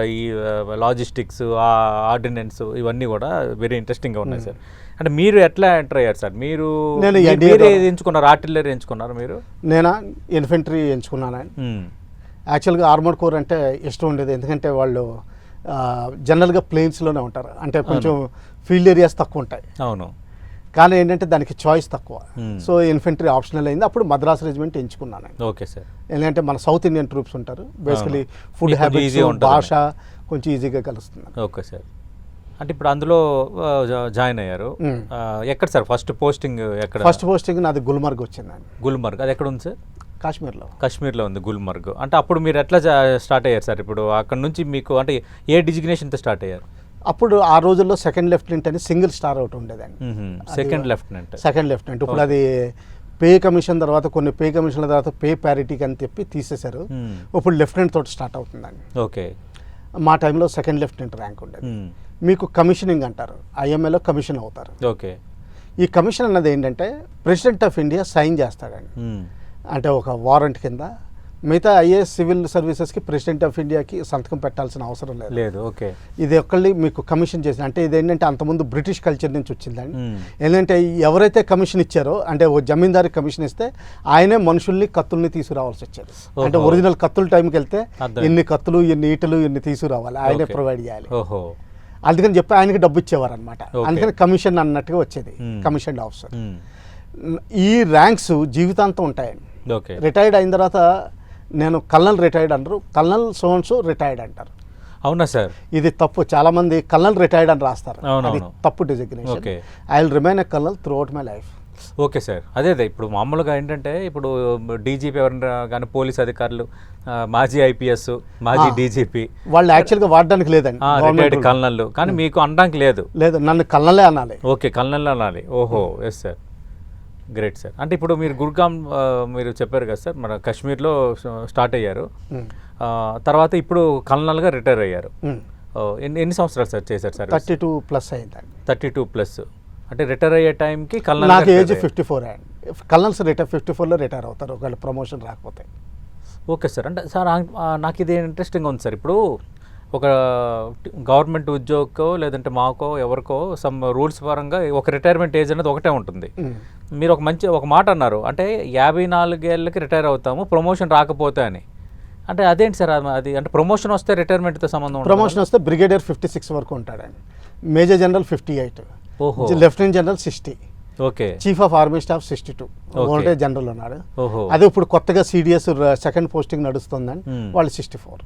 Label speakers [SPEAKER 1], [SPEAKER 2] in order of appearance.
[SPEAKER 1] ఈ logistics, ordinance ఇవన్నీ కూడా వెరీ ఇంట్రెస్టింగ్గా ఉన్నాయి సార్. అంటే మీరు ఎట్లా ఎంటర్ అయ్యారు సార్? మీరు ఎంచుకున్నారు, ఆర్టిల్లరీ ఎంచుకున్నారు మీరు?
[SPEAKER 2] నేను ఇన్ఫెంట్రీ ఎంచుకున్నాను. యాక్చువల్గా ఆర్మర్డ్ కోర్ అంటే ఇష్టం ఉండేది, ఎందుకంటే వాళ్ళు జనరల్గా ప్లేన్స్లోనే ఉంటారు, అంటే కొంచెం ఫీల్డ్ ఏరియాస్ తక్కువ ఉంటాయి.
[SPEAKER 1] అవును.
[SPEAKER 2] కానీ ఏంటంటే దానికి చాయిస్ తక్కువ, సో ఇన్ఫెంట్రీ ఆప్షనల్ అయింది. అప్పుడు మద్రాస్ రెజిమెంట్ ఎంచుకున్నాను.
[SPEAKER 1] Okay sir.
[SPEAKER 2] ఎందుకంటే మన సౌత్ ఇండియన్ ట్రూప్స్ ఉంటారు, బేసికలీ ఫుడ్ హ్యాబిట్స్, భాష కొంచెం ఈజీగా కలుస్తుంది.
[SPEAKER 1] Okay sir. అంటే ఇప్పుడు అందులో జాయిన్ అయ్యారు. ఎక్కడ సార్ ఫస్ట్ పోస్టింగ్? ఎక్కడ
[SPEAKER 2] ఫస్ట్ పోస్టింగ్ నాది గుల్మర్గ్ వచ్చిందండి.
[SPEAKER 1] గుల్మర్గ్ అది ఎక్కడ ఉంది సార్?
[SPEAKER 2] కాశ్మీర్లో
[SPEAKER 1] ఉంది గుల్మర్గ్. అంటే అప్పుడు మీరు ఎట్లా స్టార్ట్ అయ్యారు సార్? ఇప్పుడు అక్కడ నుంచి మీకు అంటే ఏ డిజిగ్నేషన్తో స్టార్ట్ అయ్యారు?
[SPEAKER 2] అప్పుడు ఆ రోజుల్లో సెకండ్ లెఫ్టినెంట్ అని సింగిల్ స్టార్ ఒకటి ఉండేదండి.
[SPEAKER 1] Second lieutenant.
[SPEAKER 2] ఇప్పుడు అది పే కమిషన్ తర్వాత, కొన్ని పే కమిషన్ల తర్వాత పే ప్యారిటీకి అని చెప్పి తీసేశారు. ఇప్పుడు లెఫ్టినెంట్ తోటి స్టార్ట్ అవుతుందండి.
[SPEAKER 1] ఓకే.
[SPEAKER 2] మా టైంలో సెకండ్ లెఫ్టినెంట్ ర్యాంక్ ఉండేది. మీకు కమిషనింగ్ అంటారు, ఐఎంఏలో కమిషన్ అవుతారు.
[SPEAKER 1] ఓకే.
[SPEAKER 2] ఈ కమిషన్ అన్నది ఏంటంటే ప్రెసిడెంట్ ఆఫ్ ఇండియా సైన్ చేస్తాడండి, అంటే ఒక వారెంట్ కింద. మిగతా ఐఏఎస్ సివిల్ సర్వీసెస్కి ప్రెసిడెంట్ ఆఫ్ ఇండియాకి సంతకం పెట్టాల్సిన అవసరం లేదు.
[SPEAKER 1] ఓకే.
[SPEAKER 2] ఇది ఒక్కళ్ళి మీకు కమిషన్ చేసిన, అంటే ఇదేంటంటే అంతకుముందు బ్రిటిష్ కల్చర్ నుంచి వచ్చిందండి. ఏంటంటే ఎవరైతే కమిషన్ ఇచ్చారో, అంటే ఓ జమీందారి కమిషన్ ఇస్తే ఆయనే మనుషుల్ని, కత్తుల్ని తీసుకురావాల్సి వచ్చేది. అంటే ఒరిజినల్ కత్తుల టైంకి వెళ్తే ఎన్ని కత్తులు, ఎన్ని ఈటలు, ఎన్ని తీసుకురావాలి, ఆయనే ప్రొవైడ్ చేయాలి. అందుకని చెప్పి ఆయనకి డబ్బు ఇచ్చేవారు అనమాట. అందుకని కమిషన్ అన్నట్టుగా వచ్చేది, కమిషన్ ఆఫీసర్. ఈ ర్యాంక్స్ జీవితాంతం ఉంటాయండి. రిటైర్డ్ అయిన తర్వాత నేను కల్నల్ రిటైర్డ్ అంటారు, కల్నల్ సోన్స్ రిటైర్డ్ అంటారు.
[SPEAKER 1] అవునా సార్?
[SPEAKER 2] ఇది తప్పు. చాలా మంది కల్నల్ రిటైర్డ్ అని రాస్తారు, అది తప్పు designation. I will remain a colonel through out my life.
[SPEAKER 1] Okay sir. అదే ఇప్పుడు మామూలుగా ఏంటంటే ఇప్పుడు డీజీపీ ఎవరైనా కానీ, పోలీస్ అధికారులు, మాజీ ఐపీఎస్, మాజీ డీజీపీ,
[SPEAKER 2] వాళ్ళు యాక్చువల్గా వాడడానికి లేదండి
[SPEAKER 1] రిటైర్డ్ కల్నల్, కానీ మీకు అనడానికి లేదు.
[SPEAKER 2] నన్ను కల్నలే అనాలి.
[SPEAKER 1] ఓకే, కల్నల్ అనాలి. ఓహో, ఎస్ సార్, గ్రేట్ సార్. అంటే ఇప్పుడు మీరు గుర్గామ్ మీరు చెప్పారు కదా సార్, మన కాశ్మీర్లో స్టార్ట్ అయ్యారు, తర్వాత ఇప్పుడు కల్నల్గా రిటైర్ అయ్యారు. ఎన్ని సంవత్సరాలు సార్ చేశారు సార్?
[SPEAKER 2] 32+ అయిందండి.
[SPEAKER 1] 32+. అంటే రిటైర్ అయ్యే టైంకి కల్నల్,
[SPEAKER 2] నాకు ఏజ్ 54 అండి. కల్నల్స్ 54లో రిటైర్ అవుతారు ఒకవేళ ప్రమోషన్ రాకపోతే.
[SPEAKER 1] Okay sir. అంటే సార్ నాకు ఇది ఇంట్రెస్టింగ్గా ఉంది సార్. ఇప్పుడు ఒక గవర్నమెంట్ ఉద్యోగకో లేదంటే మాకో ఎవరికో సమ్ రూల్స్ పరంగా ఒక రిటైర్మెంట్ ఏజ్ అనేది ఒకటే ఉంటుంది. మీరు ఒక మాట అన్నారు, అంటే 54 ఏళ్ళకి రిటైర్ అవుతాము ప్రమోషన్ రాకపోతే అని. అంటే అదేంటి సార్ అది? అంటే ప్రమోషన్ వస్తే రిటైర్మెంట్తో సంబంధం?
[SPEAKER 2] ప్రమోషన్ వస్తే బ్రిగేడియర్ 56 వరకు ఉంటాడండి, major general 58, lieutenant general 60,
[SPEAKER 1] okay,
[SPEAKER 2] chief of army staff 62, ఒకటే జనరల్ ఉన్నాడు. అదే ఇప్పుడు కొత్తగా సిడిఎస్ సెకండ్ పోస్టింగ్ నడుస్తుందని వాళ్ళు 64.